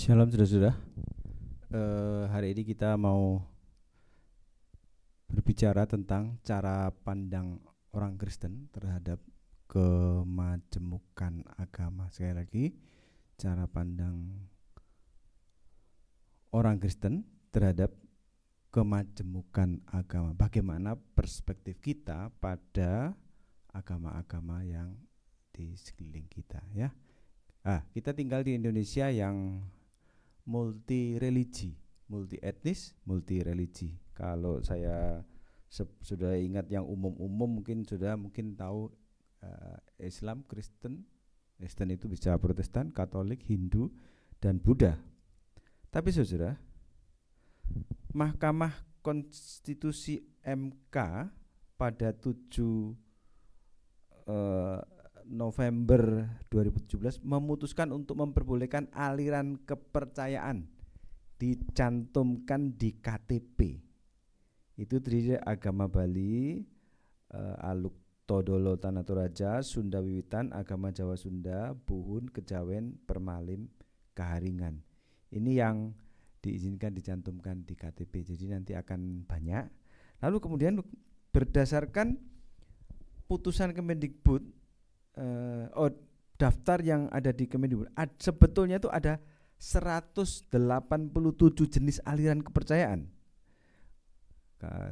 Shalom saudara-saudara. Hari ini kita mau berbicara tentang cara pandang orang Kristen terhadap kemajemukan agama. Sekali lagi, cara pandang orang Kristen terhadap kemajemukan agama. Bagaimana perspektif kita pada agama-agama yang di sekeliling kita, ya. Kita tinggal di Indonesia yang multi religi, multi etnis, multi religi. Kalau saya sudah ingat yang umum-umum, mungkin sudah tahu Islam, Kristen itu bisa Protestan, Katolik, Hindu, dan Buddha. Tapi saudara, Mahkamah Konstitusi MK pada 7 November 2017 memutuskan untuk memperbolehkan aliran kepercayaan dicantumkan di KTP. Itu terdiri agama Bali, Aluk Todolo Tanatoraja, Sunda Wiwitan, agama Jawa Sunda, Buhun, Kejawen, Permalim, Kaharingan. Ini yang diizinkan dicantumkan di KTP. Jadi nanti akan banyak. Lalu kemudian berdasarkan putusan Kemendikbud, daftar yang ada di Kemendikbud, sebetulnya itu ada 187 jenis aliran kepercayaan.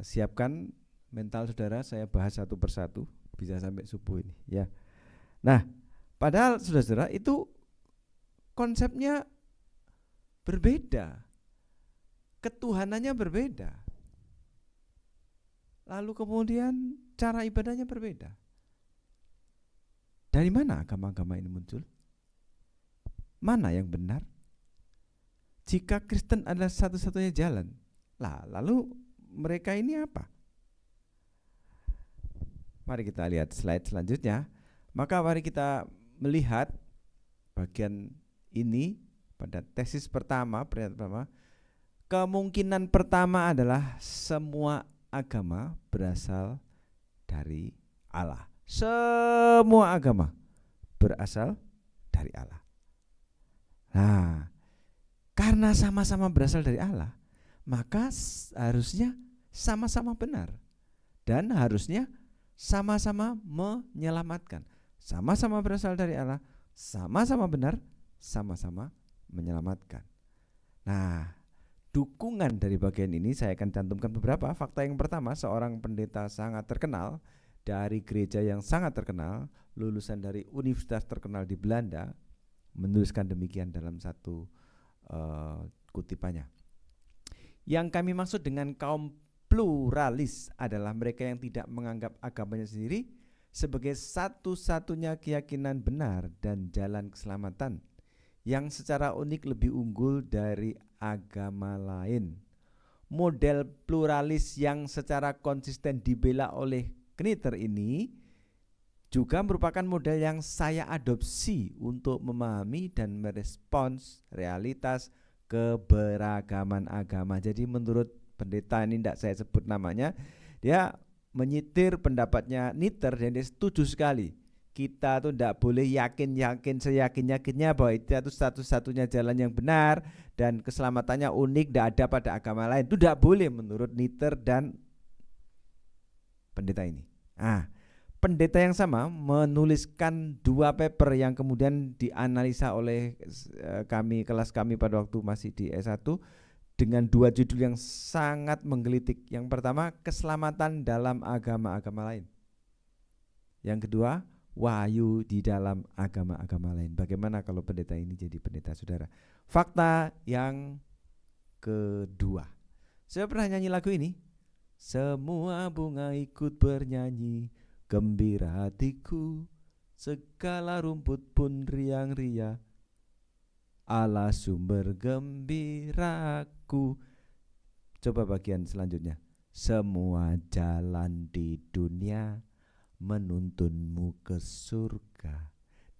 Siapkan mental saudara, saya bahas satu persatu, bisa sampai subuh ini, ya. Nah, padahal saudara-saudara itu konsepnya berbeda, ketuhanannya berbeda, lalu kemudian cara ibadahnya berbeda. Dari mana agama-agama ini muncul? Mana yang benar? Jika Kristen adalah satu-satunya jalan, lalu mereka ini apa? Mari kita lihat slide selanjutnya. Maka mari kita melihat bagian ini pada tesis pertama, kemungkinan pertama adalah semua agama berasal dari Allah. Semua agama berasal dari Allah. Nah, karena sama-sama berasal dari Allah, maka harusnya sama-sama benar dan harusnya sama-sama menyelamatkan. Sama-sama berasal dari Allah, sama-sama benar, sama-sama menyelamatkan. Nah, dukungan dari bagian ini saya akan cantumkan beberapa fakta. Yang pertama, seorang pendeta sangat terkenal dari gereja yang sangat terkenal, lulusan dari universitas terkenal di Belanda, menuliskan demikian dalam satu kutipannya. Yang kami maksud dengan kaum pluralis adalah mereka yang tidak menganggap agamanya sendiri sebagai satu-satunya keyakinan benar dan jalan keselamatan, yang secara unik lebih unggul dari agama lain. Model pluralis yang secara konsisten dibela oleh Knitter ini juga merupakan model yang saya adopsi untuk memahami dan merespons realitas keberagaman agama. Jadi menurut pendeta ini, tidak saya sebut namanya, dia menyitir pendapatnya Knitter dan dia setuju sekali. Kita tuh tidak boleh yakin seyakin-yakinnya bahwa itu satu-satunya jalan yang benar dan keselamatannya unik, tidak ada pada agama lain. Itu tidak boleh menurut Knitter dan pendeta ini. Pendeta yang sama menuliskan 2 paper yang kemudian dianalisa oleh kelas kami pada waktu masih di S1 dengan 2 judul yang sangat menggelitik. Yang pertama, keselamatan dalam agama-agama lain. Yang kedua, wahyu di dalam agama-agama lain. Bagaimana kalau pendeta ini jadi pendeta, saudara? Fakta yang kedua, saya pernah nyanyi lagu ini. Semua bunga ikut bernyanyi, gembira hatiku, segala rumput pun riang-ria, Allah sumber gembiraku. Coba bagian selanjutnya. Semua jalan di dunia menuntunmu ke surga,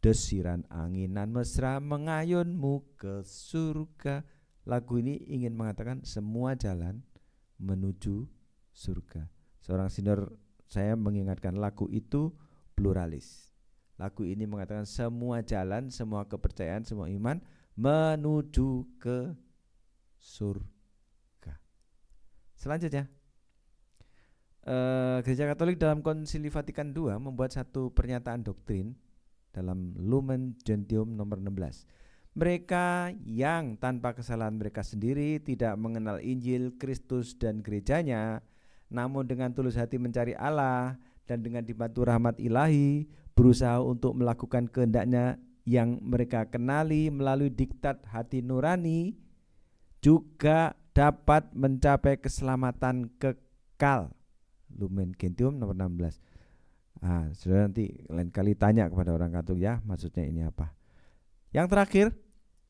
desiran anginan mesra mengayunmu ke surga. Lagu ini ingin mengatakan semua jalan menuju surga. Seorang senior saya mengingatkan lagu itu pluralis. Lagu ini mengatakan semua jalan, semua kepercayaan, semua iman menuju ke surga. Selanjutnya, Gereja Katolik dalam Konsili Vatikan II membuat satu pernyataan doktrin dalam Lumen Gentium nomor 16. Mereka yang tanpa kesalahan mereka sendiri tidak mengenal Injil, Kristus dan gerejanya, namun dengan tulus hati mencari Allah dan dengan dibantu rahmat ilahi berusaha untuk melakukan kehendaknya yang mereka kenali melalui diktat hati nurani, juga dapat mencapai keselamatan kekal. Lumen Gentium nomor 16. Saudara nanti lain kali tanya kepada orang Katolik ya, maksudnya ini apa. Yang terakhir,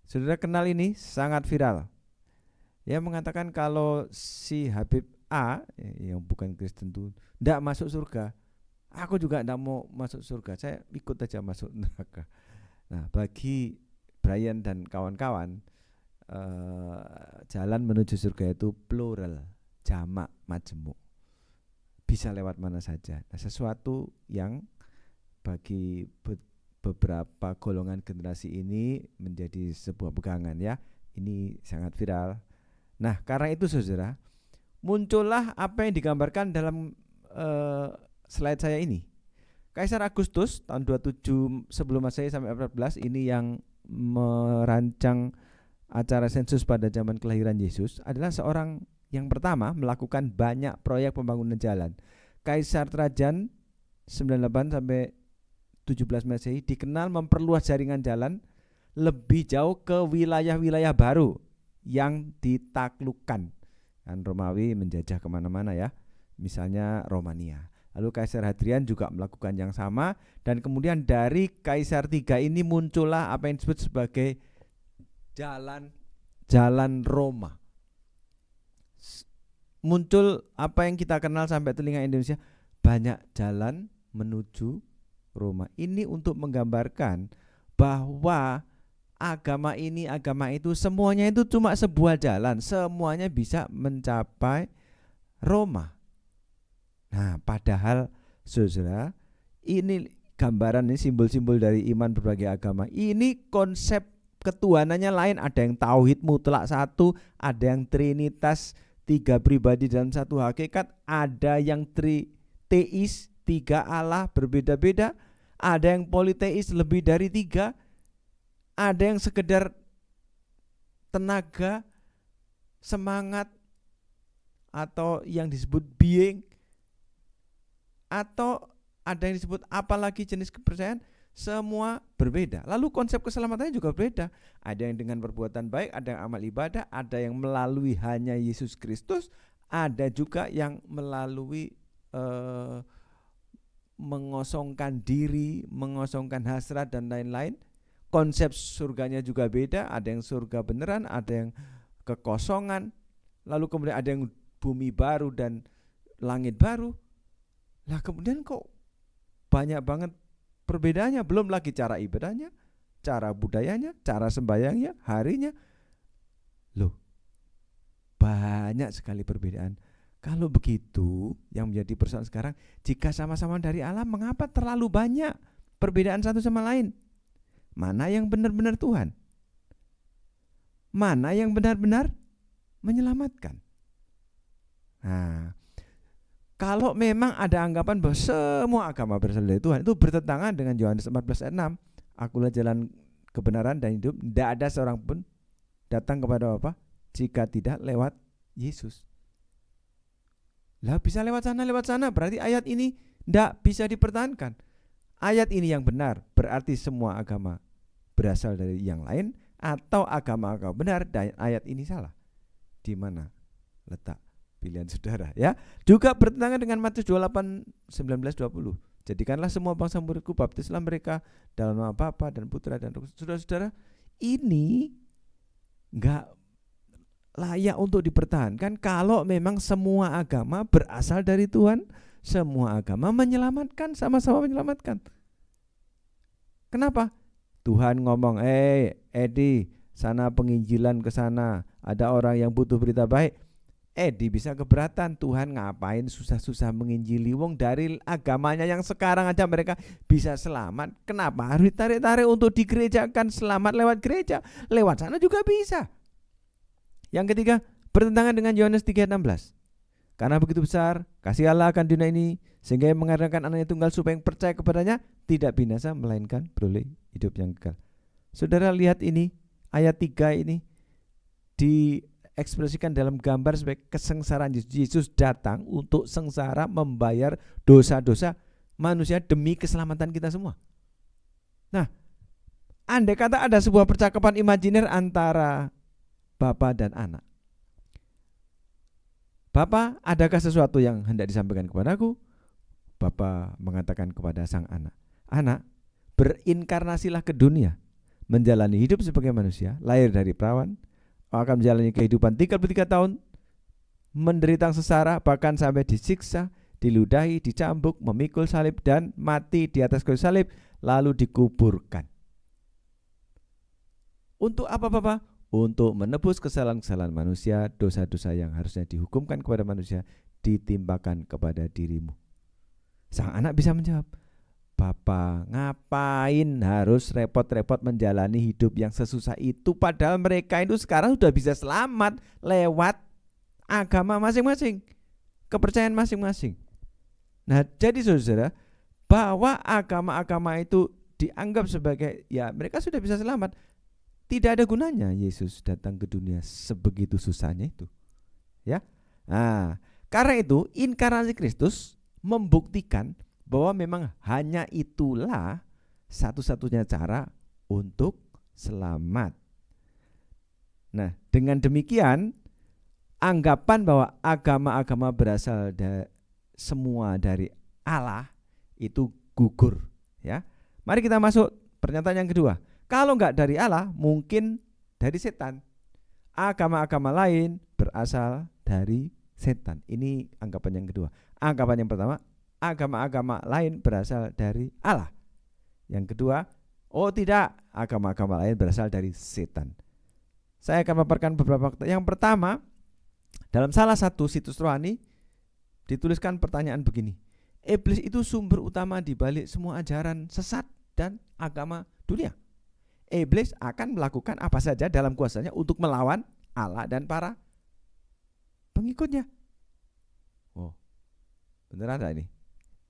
saudara kenal ini sangat viral. Dia mengatakan kalau si Habib A yang bukan Kristen itu tidak masuk surga, aku juga tidak mau masuk surga, saya ikut aja masuk neraka. Nah, bagi Brian dan kawan-kawan, jalan menuju surga itu plural, jamak, majemuk, bisa lewat mana saja. Nah, sesuatu yang bagi beberapa golongan generasi ini menjadi sebuah pegangan ya. Ini sangat viral. Nah, karena itu saudara, muncullah apa yang digambarkan dalam slide saya ini. Kaisar Agustus tahun 27 sebelum Masehi sampai 14 ini yang merancang acara sensus pada zaman kelahiran Yesus adalah seorang yang pertama melakukan banyak proyek pembangunan jalan. Kaisar Trajan 98 sampai 17 Masehi dikenal memperluas jaringan jalan lebih jauh ke wilayah-wilayah baru yang ditaklukkan. Kan Romawi menjajah kemana-mana ya, misalnya Romania. Lalu Kaisar Hadrian juga melakukan yang sama, dan kemudian dari Kaisar III ini muncullah apa yang disebut sebagai jalan Roma. Muncul apa yang kita kenal sampai telinga Indonesia, banyak jalan menuju Roma. Ini untuk menggambarkan bahwa agama ini, agama itu, semuanya itu cuma sebuah jalan, semuanya bisa mencapai Roma. Nah, padahal saudara, ini gambaran, ini simbol-simbol dari iman berbagai agama. Ini konsep ketuhanannya lain, ada yang tauhid mutlak satu, ada yang trinitas, tiga pribadi dalam satu hakikat, ada yang triteis, tiga Allah berbeda-beda, ada yang politeis lebih dari tiga, ada yang sekedar tenaga, semangat, atau yang disebut being, atau ada yang disebut apalagi jenis kepercayaan, semua berbeda. Lalu konsep keselamatannya juga berbeda. Ada yang dengan perbuatan baik, ada yang amal ibadah, ada yang melalui hanya Yesus Kristus, ada juga yang melalui mengosongkan diri, mengosongkan hasrat dan lain-lain. Konsep surganya juga beda, ada yang surga beneran, ada yang kekosongan. Lalu kemudian ada yang bumi baru dan langit baru. Lah kemudian kok banyak banget perbedaannya, belum lagi cara ibadahnya, cara budayanya, cara sembahyangnya, harinya. Loh, banyak sekali perbedaan. Kalau begitu, yang menjadi persoalan sekarang, jika sama-sama dari Allah, mengapa terlalu banyak perbedaan satu sama lain? Mana yang benar-benar Tuhan? Mana yang benar-benar menyelamatkan? Nah, kalau memang ada anggapan bahwa semua agama berasal dari Tuhan, itu bertentangan dengan Yohanes 14 ayat 6. Akulah jalan kebenaran dan hidup, tidak ada seorang pun datang kepada Bapa jika tidak lewat Yesus. Lah bisa lewat sana, berarti ayat ini tidak bisa dipertahankan. Ayat ini yang benar, berarti semua agama berasal dari yang lain, atau agama-agama benar dan ayat ini salah. Di mana letak pilihan saudara ya? Juga bertentangan dengan Matius 28 19-20. Jadikanlah semua bangsa muridku, baptislah mereka dalam nama Bapa dan Putra dan Roh Kudus. Saudara-saudara, ini enggak layak untuk dipertahankan kalau memang semua agama berasal dari Tuhan, semua agama menyelamatkan, sama-sama menyelamatkan. Kenapa? Tuhan ngomong, Edi, sana penginjilan ke sana, ada orang yang butuh berita baik. Edi bisa keberatan, Tuhan ngapain susah-susah menginjili, wong dari agamanya yang sekarang aja mereka bisa selamat, kenapa harus ditarik-tarik untuk digerejakan, selamat lewat gereja, lewat sana juga bisa. Yang ketiga, bertentangan dengan Yohanes 3:16. Karena begitu besar kasih Allah akan dunia ini sehingga Ia mengaruniakan anaknya tunggal supaya yang percaya kepadanya tidak binasa melainkan beroleh hidup yang kekal. Saudara lihat ini, ayat 3 ini diekspresikan dalam gambar sebagai kesengsaraan Yesus. Yesus datang untuk sengsara membayar dosa-dosa manusia demi keselamatan kita semua. Nah, andai kata ada sebuah percakapan imajiner antara Bapa dan anak. Bapa, adakah sesuatu yang hendak disampaikan kepadaku? Bapa mengatakan kepada sang anak, anak, berinkarnasilah ke dunia, menjalani hidup sebagai manusia, lahir dari perawan, akan menjalani kehidupan 33 tahun, menderita sengsara, bahkan sampai disiksa, diludahi, dicambuk, memikul salib, dan mati di atas kayu salib, lalu dikuburkan. Untuk apa Bapa? Untuk menebus kesalahan-kesalahan manusia, dosa-dosa yang harusnya dihukumkan kepada manusia ditimpakan kepada dirimu. Sang anak bisa menjawab, Bapa, ngapain harus repot-repot menjalani hidup yang sesusah itu, padahal mereka itu sekarang sudah bisa selamat lewat agama masing-masing, kepercayaan masing-masing. Nah, jadi saudara, bahwa agama-agama itu dianggap sebagai ya mereka sudah bisa selamat, tidak ada gunanya Yesus datang ke dunia sebegitu susahnya itu. Ya. Nah, karena itu inkarnasi Kristus membuktikan bahwa memang hanya itulah satu-satunya cara untuk selamat. Nah, dengan demikian anggapan bahwa agama-agama berasal semua dari Allah itu gugur, ya. Mari kita masuk pernyataan yang kedua. Kalau enggak dari Allah, mungkin dari setan. Agama-agama lain berasal dari setan. Ini anggapan yang kedua. Anggapan yang pertama, agama-agama lain berasal dari Allah. Yang kedua, oh tidak, agama-agama lain berasal dari setan. Saya akan memaparkan beberapa fakta. Yang pertama, dalam salah satu situs rohani dituliskan pertanyaan begini. Iblis itu sumber utama di balik semua ajaran sesat dan agama dunia. Iblis akan melakukan apa saja dalam kuasanya untuk melawan Allah dan para pengikutnya. Oh, benar ada ini.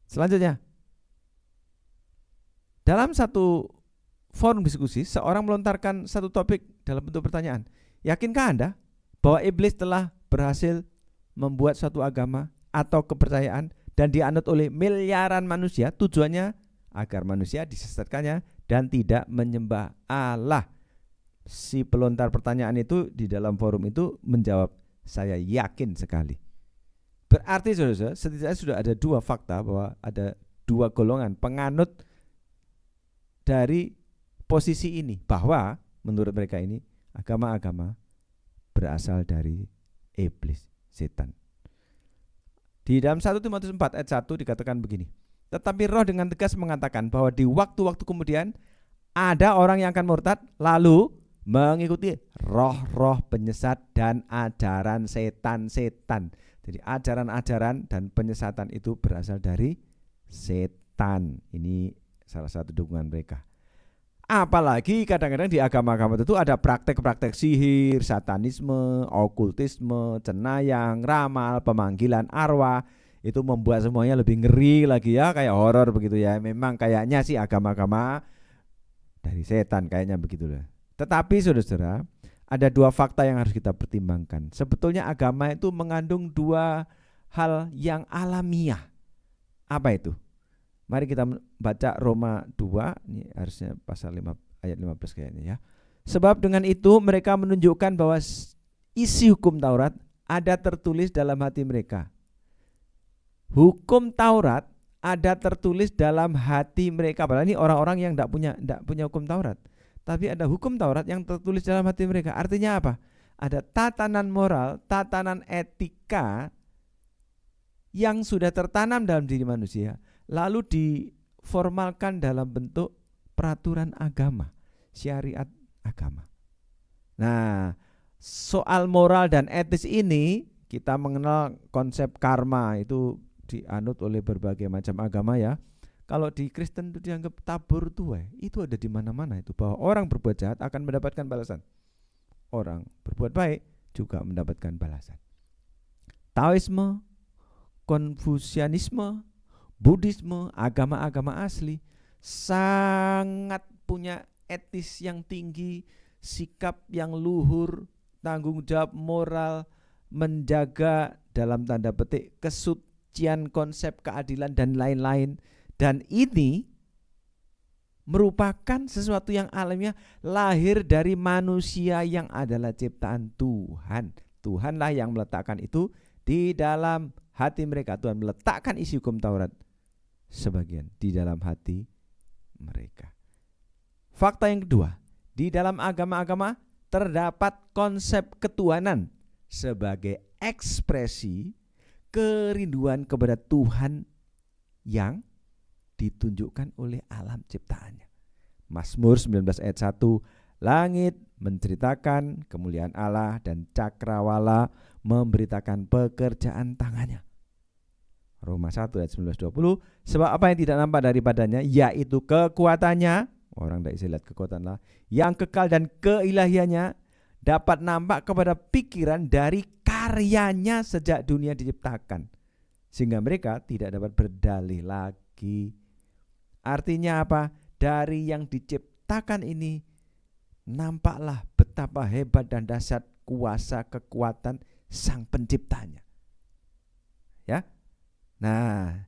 Selanjutnya, dalam satu forum diskusi, seorang melontarkan satu topik dalam bentuk pertanyaan. Yakinkah Anda bahwa iblis telah berhasil membuat suatu agama atau kepercayaan dan dianut oleh miliaran manusia, tujuannya agar manusia disesatkannya dan tidak menyembah Allah? Si pelontar pertanyaan itu di dalam forum itu menjawab, saya yakin sekali. Berarti saudara, setidaknya sudah ada dua fakta bahwa ada dua golongan penganut dari posisi ini, bahwa menurut mereka ini agama-agama berasal dari iblis, setan. Di dalam 1 Timotius 4 ayat 1 dikatakan begini, tetapi roh dengan tegas mengatakan bahwa di waktu-waktu kemudian ada orang yang akan murtad lalu mengikuti roh-roh penyesat dan ajaran setan-setan. Jadi ajaran-ajaran dan penyesatan itu berasal dari setan. Ini salah satu dukungan mereka. Apalagi kadang-kadang di agama-agama itu ada praktek-praktek sihir, satanisme, okultisme, cenayang, ramal, pemanggilan arwah. Itu membuat semuanya lebih ngeri lagi ya, kayak horor begitu ya. Memang kayaknya sih agama-agama dari setan, kayaknya begitu lah. Tetapi saudara-saudara, ada dua fakta yang harus kita pertimbangkan. Sebetulnya agama itu mengandung dua hal yang alamiah. Apa itu? Mari kita baca Roma 2, ini harusnya pasal 5 ayat 15 kayaknya ya. Sebab dengan itu mereka menunjukkan bahwa isi hukum Taurat ada tertulis dalam hati mereka. Hukum Taurat ada tertulis dalam hati mereka. Padahal ini orang-orang yang tidak punya hukum Taurat. Tapi ada hukum Taurat yang tertulis dalam hati mereka. Artinya apa? Ada tatanan moral, tatanan etika yang sudah tertanam dalam diri manusia, lalu diformalkan dalam bentuk peraturan agama, syariat agama. Nah, soal moral dan etis ini Kita mengenal konsep karma itu dianut oleh berbagai macam agama ya. Kalau di Kristen itu dianggap tabur tuai, itu ada di mana-mana itu, bahwa orang berbuat jahat akan mendapatkan balasan. Orang berbuat baik juga mendapatkan balasan. Taoisme, Konfusianisme, Buddhisme, agama-agama asli sangat punya etis yang tinggi, sikap yang luhur, tanggung jawab moral, menjaga dalam tanda petik kesucian konsep keadilan dan lain-lain. Dan ini merupakan sesuatu yang alamiah, lahir dari manusia yang adalah ciptaan Tuhan. Tuhanlah yang meletakkan itu di dalam hati mereka. Tuhan meletakkan isi hukum Taurat sebagian di dalam hati mereka. Fakta yang kedua, di dalam agama-agama terdapat konsep ketuhanan sebagai ekspresi kerinduan kepada Tuhan yang ditunjukkan oleh alam ciptaannya. Mazmur 19 ayat 1, langit menceritakan kemuliaan Allah dan cakrawala memberitakan pekerjaan tangannya. Roma 1 ayat 19-20, sebab apa yang tidak nampak daripadanya, yaitu kekuatannya, orang tidak bisa lihat kekuatan Allah, yang kekal dan keilahiannya dapat nampak kepada pikiran dari karyanya sejak dunia diciptakan, sehingga mereka tidak dapat berdalih lagi. Artinya apa? Dari yang diciptakan ini nampaklah betapa hebat dan dahsyat kuasa kekuatan sang penciptanya. Ya. Nah,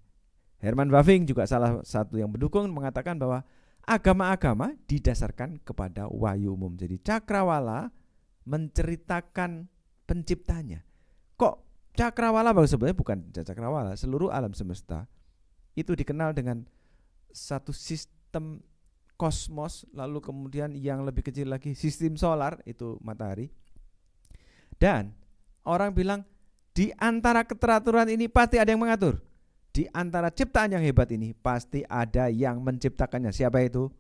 Herman Bavinck juga salah satu yang mendukung, mengatakan bahwa agama-agama didasarkan kepada wahyu umum. Jadi cakrawala menceritakan penciptanya. Kok cakrawala? Bahwa sebenarnya bukan cakrawala, seluruh alam semesta itu dikenal dengan satu sistem kosmos, lalu kemudian yang lebih kecil lagi sistem solar, itu matahari. Dan orang bilang di antara keteraturan ini pasti ada yang mengatur. Di antara ciptaan yang hebat ini pasti ada yang menciptakannya. Siapa itu?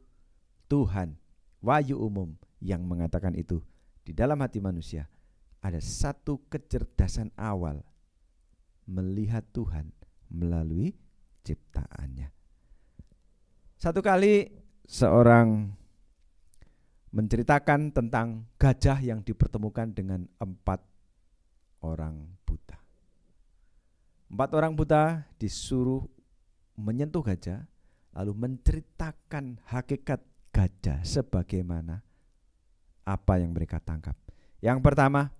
Tuhan. Wahyu umum yang mengatakan itu. Di dalam hati manusia ada satu kecerdasan awal melihat Tuhan melalui ciptaannya. Satu kali seorang menceritakan tentang gajah yang dipertemukan dengan 4 orang buta. 4 orang buta disuruh menyentuh gajah, lalu menceritakan hakikat gajah sebagaimana apa yang mereka tangkap. Yang pertama,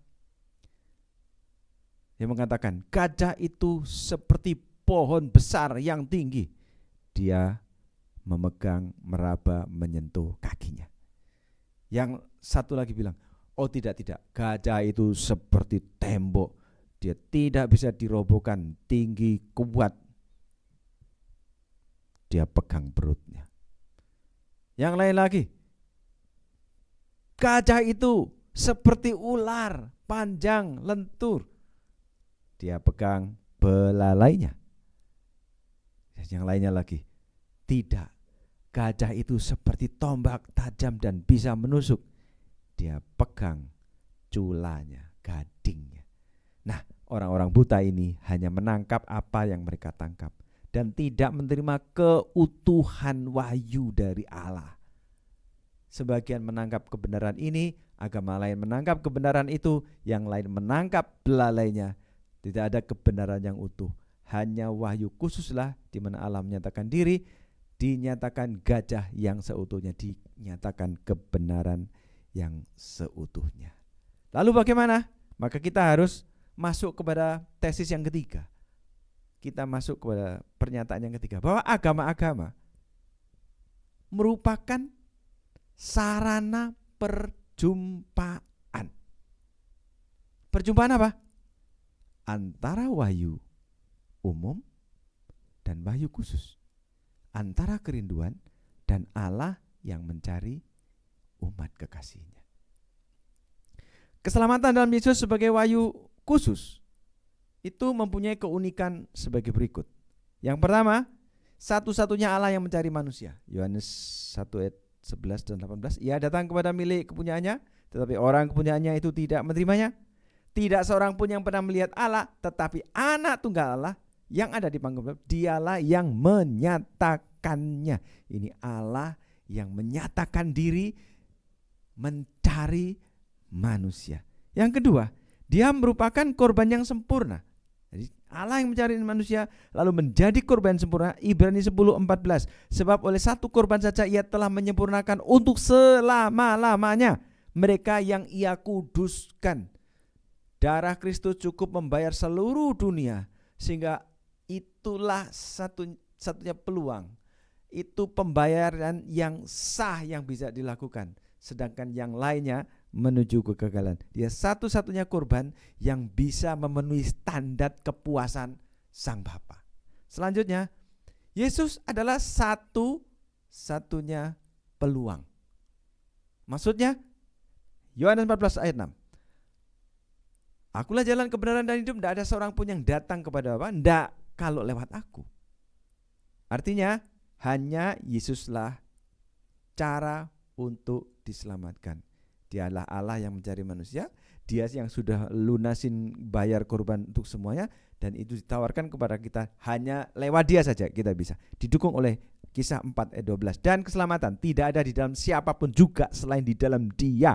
dia mengatakan gajah itu seperti pohon besar yang tinggi. Dia memegang, meraba, menyentuh kakinya. Yang satu lagi bilang, oh tidak, gajah itu seperti tembok. Dia tidak bisa dirobohkan, tinggi, kuat. Dia pegang perutnya. Yang lain lagi, gajah itu seperti ular, panjang, lentur. Dia pegang belalainya. Yang lainnya lagi, tidak, gajah itu seperti tombak tajam dan bisa menusuk. Dia pegang culanya, gadingnya. Nah, orang-orang buta ini hanya menangkap apa yang mereka tangkap dan tidak menerima keutuhan wahyu dari Allah. Sebagian menangkap kebenaran ini, agama lain menangkap kebenaran itu, yang lain menangkap belalainya. Tidak ada kebenaran yang utuh. Hanya wahyu khususlah di mana Allah menyatakan diri, dinyatakan gajah yang seutuhnya, dinyatakan kebenaran yang seutuhnya. Lalu bagaimana? Maka kita harus masuk kepada tesis yang ketiga. Kita masuk kepada pernyataan yang ketiga, bahwa agama-agama merupakan sarana perjumpaan. Perjumpaan apa? Antara wahyu umum dan wahyu khusus. Antara kerinduan dan Allah yang mencari umat kekasihnya. Keselamatan dalam Yesus sebagai wahyu khusus itu mempunyai keunikan sebagai berikut. Yang pertama, satu-satunya Allah yang mencari manusia. Yohanes 1 ayat 11 dan 18. Ia datang kepada milik kepunyaannya, tetapi orang kepunyaannya itu tidak menerimanya. Tidak seorang pun yang pernah melihat Allah, tetapi anak tunggal Allah yang ada di panggung bapa, dialah yang menyatakannya. Ini Allah yang menyatakan diri mencari manusia. Yang kedua, dia merupakan korban yang sempurna. Jadi Allah yang mencari manusia lalu menjadi korban sempurna. Ibrani 10:14. Sebab oleh satu korban saja ia telah menyempurnakan untuk selama-lamanya mereka yang ia kuduskan. Darah Kristus cukup membayar seluruh dunia, sehingga itulah satunya peluang. Itu pembayaran yang sah yang bisa dilakukan. Sedangkan yang lainnya menuju kegagalan. Dia satu-satunya korban yang bisa memenuhi standar kepuasan Sang Bapa. Selanjutnya, Yesus adalah satu-satunya peluang. Maksudnya, Yohanes 14 ayat 6. Akulah jalan kebenaran dan hidup, tidak ada seorang pun yang datang kepada Bapa, tidak kalau lewat aku. Artinya, hanya Yesuslah cara untuk diselamatkan. Dialah Allah yang mencari manusia, Dia yang sudah lunasin bayar korban untuk semuanya, dan itu ditawarkan kepada kita hanya lewat Dia saja kita bisa. Didukung oleh Kisah 4 ayat 12. Dan keselamatan tidak ada di dalam siapapun juga selain di dalam Dia.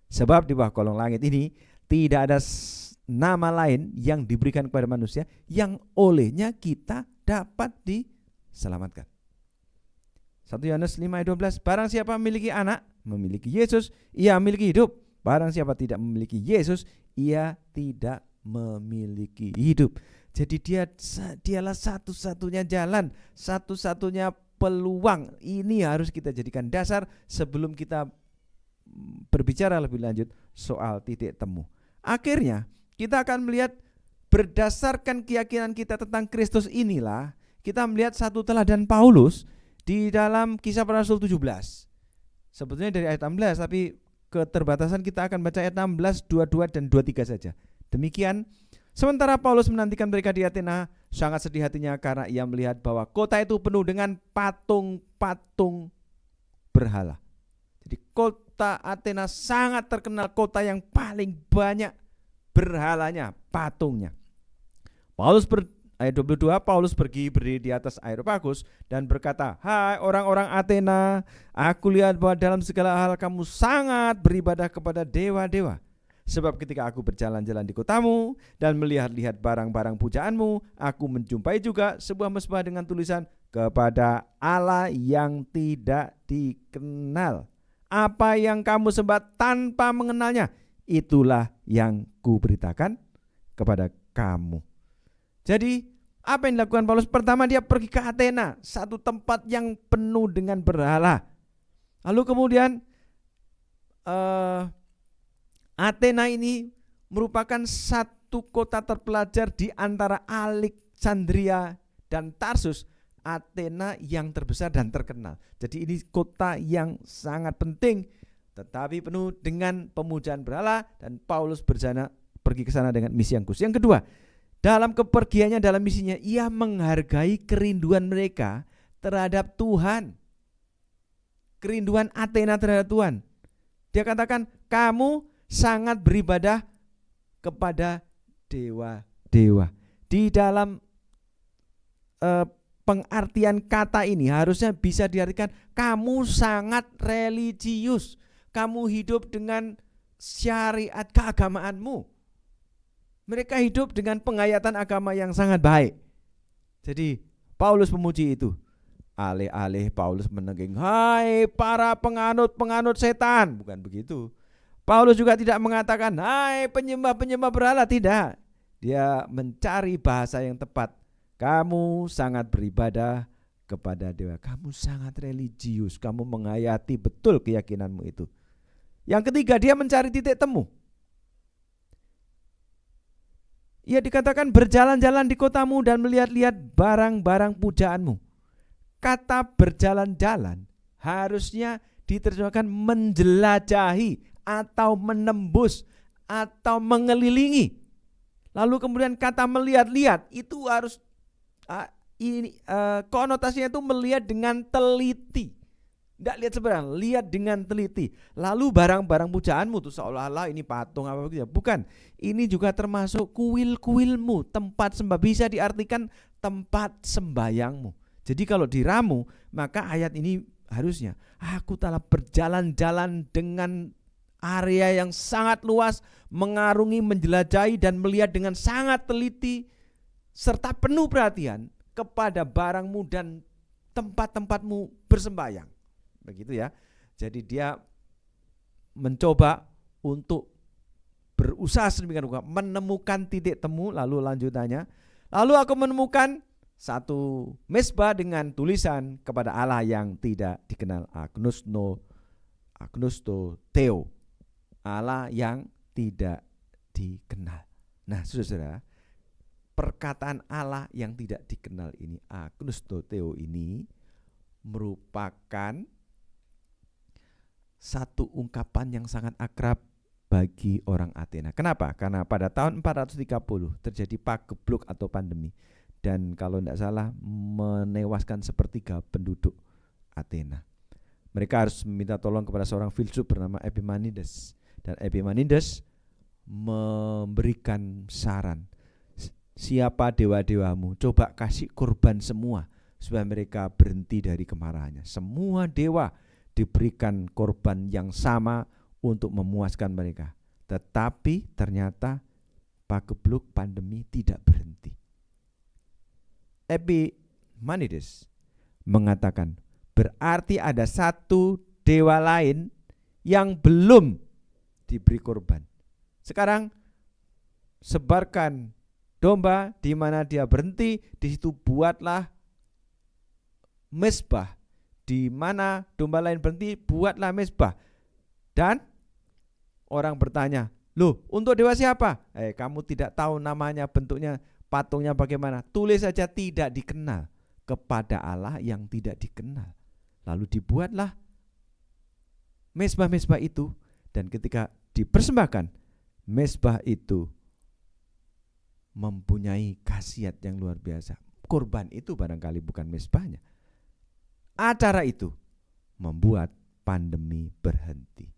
Sebab di bawah kolong langit ini tidak ada nama lain yang diberikan kepada manusia yang olehnya kita dapat diselamatkan. 1 Yohanes 5 ayat 12. Barang siapa memiliki anak, memiliki Yesus, ia memiliki hidup. Barang siapa tidak memiliki Yesus, ia tidak memiliki hidup. Jadi dialah satu-satunya jalan, satu-satunya peluang. Ini harus kita jadikan dasar sebelum kita berbicara lebih lanjut soal titik temu. Akhirnya kita akan melihat berdasarkan keyakinan kita tentang Kristus inilah kita melihat satu teladan Paulus di dalam Kisah Para Rasul 17. Sebetulnya dari ayat 16, tapi keterbatasan kita akan baca ayat 16, 22 dan 23 saja. Demikian, sementara Paulus menantikan mereka di Athena, sangat sedih hatinya karena ia melihat bahwa kota itu penuh dengan patung-patung berhala. Jadi kota Athena sangat terkenal, kota yang paling banyak berhalanya, patungnya. Ayat 22, Paulus pergi berdiri di atas Areopagus dan berkata, hai orang-orang Athena, aku lihat bahwa dalam segala hal kamu sangat beribadah kepada dewa-dewa. Sebab ketika aku berjalan-jalan di kotamu dan melihat-lihat barang-barang pujaanmu, aku menjumpai juga sebuah mezbah dengan tulisan kepada Allah yang tidak dikenal. Apa yang kamu sembah tanpa mengenalnya, itulah yang kuberitakan kepada kamu. Jadi apa yang dilakukan Paulus? Pertama, dia pergi ke Athena, satu tempat yang penuh dengan berhala. Lalu kemudian Athena ini merupakan satu kota terpelajar di antara Alexandria dan Tarsus. Athena yang terbesar dan terkenal. Jadi ini kota yang sangat penting, tetapi penuh dengan pemujaan berhala, dan Paulus pergi ke sana dengan misi yang khusus. Yang kedua, dalam kepergiannya, dalam misinya, ia menghargai kerinduan mereka terhadap Tuhan. Kerinduan Athena terhadap Tuhan. Dia katakan, kamu sangat beribadah kepada dewa-dewa. Di dalam pengartian kata ini harusnya bisa diartikan kamu sangat religius. Kamu hidup dengan syariat keagamaanmu. Mereka hidup dengan penghayatan agama yang sangat baik. Jadi Paulus memuji itu. Alih-alih Paulus menenggeng, hai para penganut setan. Bukan begitu. Paulus juga tidak mengatakan, hai penyembah-penyembah berhala. Tidak. Dia mencari bahasa yang tepat. Kamu sangat beribadah kepada dewa. Kamu sangat religius. Kamu menghayati betul keyakinanmu itu. Yang ketiga, dia mencari titik temu. Ia dikatakan berjalan-jalan di kotamu dan melihat-lihat barang-barang pujaanmu. Kata berjalan-jalan harusnya diterjemahkan menjelajahi atau menembus atau mengelilingi. Lalu kemudian kata melihat-lihat itu harus konotasinya itu melihat dengan teliti. Tidak lihat sembarang, lihat dengan teliti. Lalu barang-barang pujaanmu tuh seolah-olah ini patung apa gitu ya. Bukan, ini juga termasuk kuil-kuilmu, tempat sembah. Bisa diartikan tempat sembayangmu. Jadi kalau diramu, maka ayat ini harusnya, aku telah berjalan-jalan dengan area yang sangat luas, mengarungi, menjelajahi dan melihat dengan sangat teliti serta penuh perhatian kepada barangmu dan tempat-tempatmu bersembayang. Begitu ya. Jadi dia mencoba untuk berusaha sedemikian rupa menemukan titik temu. Lalu lanjutannya, lalu aku menemukan satu mezbah dengan tulisan kepada Allah yang tidak dikenal, agnosto theo, Allah yang tidak dikenal. Nah, saudara, perkataan Allah yang tidak dikenal ini, agnosto theo ini merupakan satu ungkapan yang sangat akrab bagi orang Athena. Kenapa? Karena pada tahun 430 terjadi pagebluk atau pandemi, dan kalau tidak salah menewaskan sepertiga penduduk Athena. Mereka harus meminta tolong kepada seorang filsuf bernama Epimanides, dan Epimanides memberikan saran, siapa dewa-dewamu, coba kasih kurban semua supaya mereka berhenti dari kemarahannya. Semua dewa diberikan korban yang sama untuk memuaskan mereka. Tetapi ternyata pagebluk pandemi tidak berhenti. Epimanides mengatakan, berarti ada satu dewa lain yang belum diberi korban. Sekarang sebarkan domba di mana dia berhenti, di situ buatlah mezbah. Di mana domba lain berhenti, buatlah mezbah. Dan orang bertanya, loh, untuk dewa siapa? Kamu tidak tahu namanya, bentuknya, patungnya bagaimana? Tulis saja tidak dikenal, kepada Allah yang tidak dikenal. Lalu dibuatlah mezbah-mezbah itu, dan ketika dipersembahkan, mezbah itu mempunyai khasiat yang luar biasa. Korban itu barangkali bukan mezbahnya. Acara itu membuat pandemi berhenti.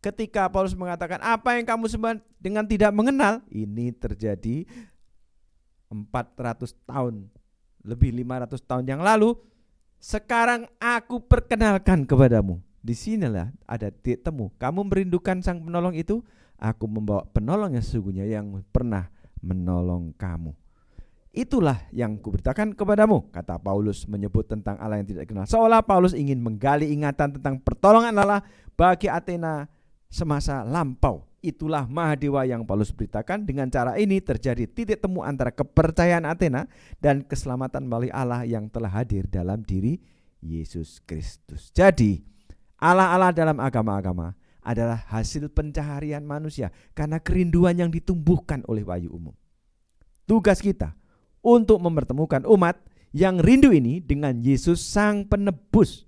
Ketika Paulus mengatakan, apa yang kamu sembah dengan tidak mengenal, ini terjadi 400 tahun, lebih 500 tahun yang lalu. Sekarang aku perkenalkan kepadamu. Di sinilah ada titik temu. Kamu merindukan sang penolong itu, aku membawa penolong yang sesungguhnya yang pernah menolong kamu. Itulah yang kuberitakan kepadamu, kata Paulus menyebut tentang Allah yang tidak dikenal. Seolah Paulus ingin menggali ingatan tentang pertolongan Allah bagi Athena semasa lampau. Itulah Mahadewa yang Paulus beritakan. Dengan cara ini terjadi titik temu antara kepercayaan Athena dan keselamatan melalui Allah yang telah hadir dalam diri Yesus Kristus. Jadi Allah-Allah dalam agama-agama adalah hasil pencaharian manusia karena kerinduan yang ditumbuhkan oleh wahyu umum. Tugas kita untuk mempertemukan umat yang rindu ini dengan Yesus Sang Penebus.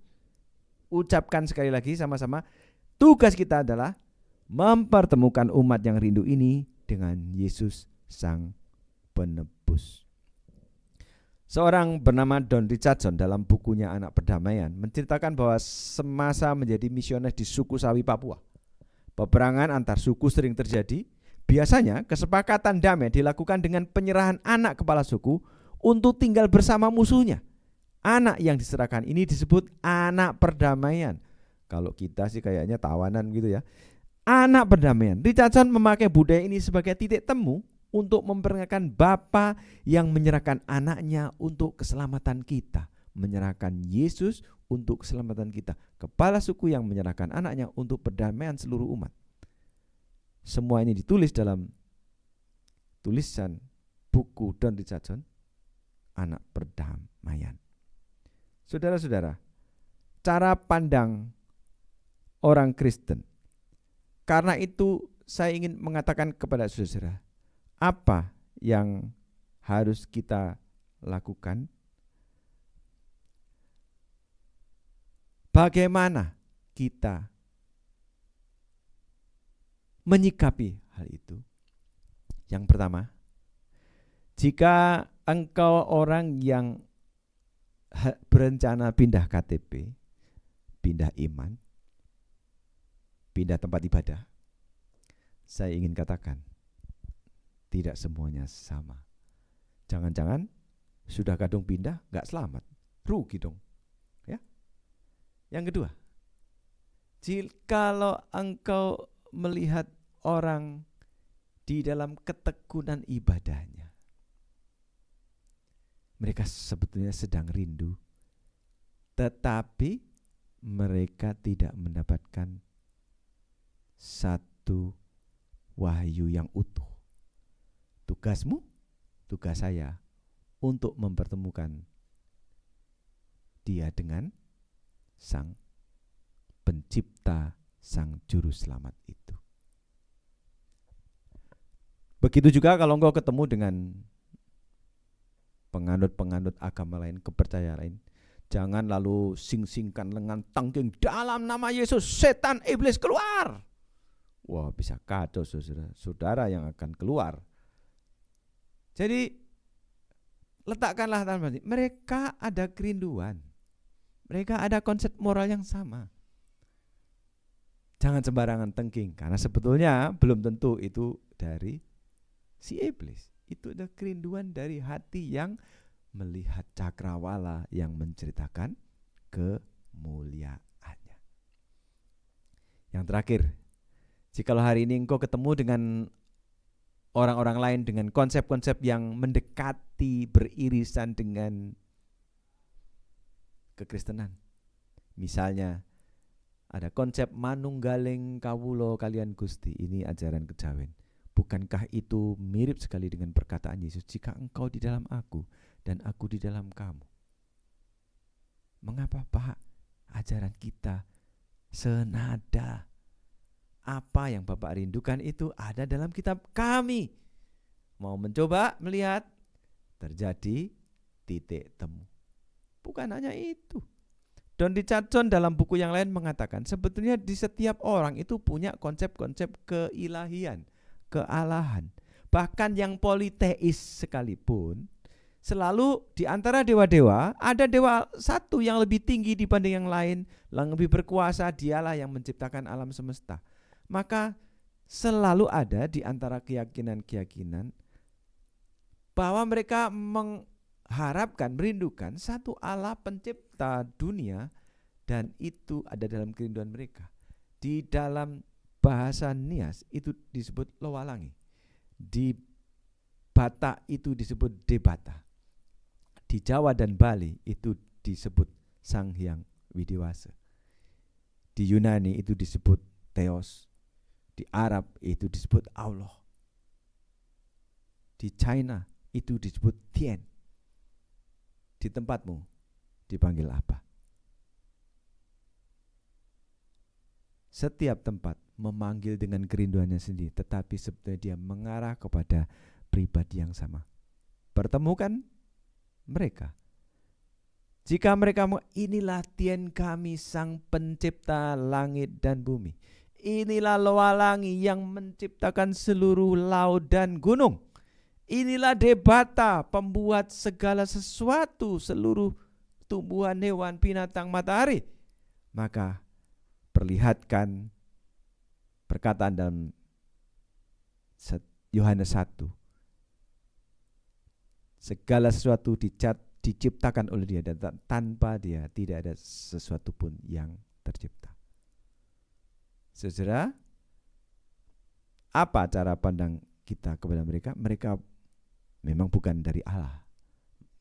Ucapkan sekali lagi sama-sama, tugas kita adalah mempertemukan umat yang rindu ini dengan Yesus Sang Penebus. Seorang bernama Don Richardson dalam bukunya Anak Perdamaian menceritakan bahwa semasa menjadi misioner di suku Sawi, Papua, peperangan antar suku sering terjadi. Biasanya kesepakatan damai dilakukan dengan penyerahan anak kepala suku untuk tinggal bersama musuhnya. Anak yang diserahkan ini disebut anak perdamaian. Kalau kita sih kayaknya tawanan gitu ya. Anak perdamaian. Richardson memakai budaya ini sebagai titik temu untuk memperkenalkan Bapa yang menyerahkan anaknya untuk keselamatan kita, menyerahkan Yesus untuk keselamatan kita, kepala suku yang menyerahkan anaknya untuk perdamaian seluruh umat. Semua ini ditulis dalam tulisan buku Don Richardson, Anak Perdamaian. Saudara-saudara, cara pandang orang Kristen. Karena itu saya ingin mengatakan kepada saudara, apa yang harus kita lakukan? Bagaimana kita menyikapi hal itu? Yang pertama, jika engkau orang yang berencana pindah KTP, pindah iman, pindah tempat ibadah, saya ingin katakan, tidak semuanya sama. Jangan-jangan sudah kadung pindah, gak selamat, rugi dong. Ya. Yang kedua, jikalau engkau melihat orang di dalam ketekunan ibadahnya, mereka sebetulnya sedang rindu, tetapi mereka tidak mendapatkan satu wahyu yang utuh. Tugasmu, tugas saya untuk mempertemukan dia dengan Sang Pencipta, Sang Juru Selamat itu. Begitu juga kalau engkau ketemu dengan penganut-penganut agama lain, kepercayaan lain, jangan lalu sing-singkan lengan tangking, dalam nama Yesus setan iblis keluar. Wah, bisa kacau saudara yang akan keluar. Jadi letakkanlah tanpa, mereka ada kerinduan, mereka ada konsep moral yang sama. Jangan sembarangan tengking, karena sebetulnya belum tentu itu dari si iblis. Itu ada kerinduan dari hati yang melihat cakrawala yang menceritakan kemuliaannya. Yang terakhir, jikalau hari ini engkau ketemu dengan orang-orang lain dengan konsep-konsep yang mendekati, beririsan dengan kekristenan, misalnya ada konsep manunggaling kawulo kalian Gusti, ini ajaran kejawen. Bukankah itu mirip sekali dengan perkataan Yesus, jika engkau di dalam aku dan aku di dalam kamu? Mengapa Pak ajaran kita senada? Apa yang Bapak rindukan itu ada dalam kitab kami. Mau mencoba melihat, terjadi titik temu. Bukan hanya itu. Don Richard John dalam buku yang lain mengatakan, sebetulnya di setiap orang itu punya konsep-konsep keilahian, kealahan. Bahkan yang politeis sekalipun, selalu di antara dewa-dewa ada dewa satu yang lebih tinggi dibanding yang lain, yang lebih berkuasa, dialah yang menciptakan alam semesta. Maka selalu ada di antara keyakinan-keyakinan bahwa mereka mengharapkan, merindukan satu Allah pencipta dunia, dan itu ada dalam kerinduan mereka. Di dalam bahasa Nias itu disebut Lowalangi, di Batak itu disebut Debata, di Jawa dan Bali itu disebut Sang Hyang Widiwasa, di Yunani itu disebut Theos, di Arab itu disebut Allah, di China itu disebut Tien. Di tempatmu dipanggil apa? Setiap tempat memanggil dengan kerinduannya sendiri, tetapi sebetulnya dia mengarah kepada pribadi yang sama. Pertemukan mereka. Jika mereka mau, inilah Tien kami, Sang Pencipta langit dan bumi. Inilah Lowalangi yang menciptakan seluruh laut dan gunung. Inilah Debata, pembuat segala sesuatu, seluruh tumbuhan, hewan, binatang, matahari. Maka perlihatkan perkataan dalam Yohanes 1. Segala sesuatu diciptakan oleh dia, dan tanpa dia tidak ada sesuatu pun yang tercipta. Saudara, apa cara pandang kita kepada mereka? Mereka memang bukan dari Allah,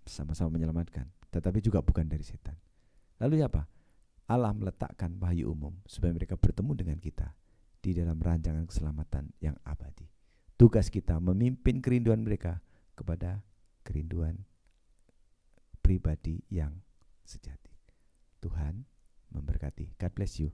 sama-sama menyelamatkan, tetapi juga bukan dari setan. Lalu apa? Allah meletakkan wahyu umum supaya mereka bertemu dengan kita di dalam rancangan keselamatan yang abadi. Tugas kita memimpin kerinduan mereka kepada kerinduan pribadi yang sejati. Tuhan memberkati. God bless you.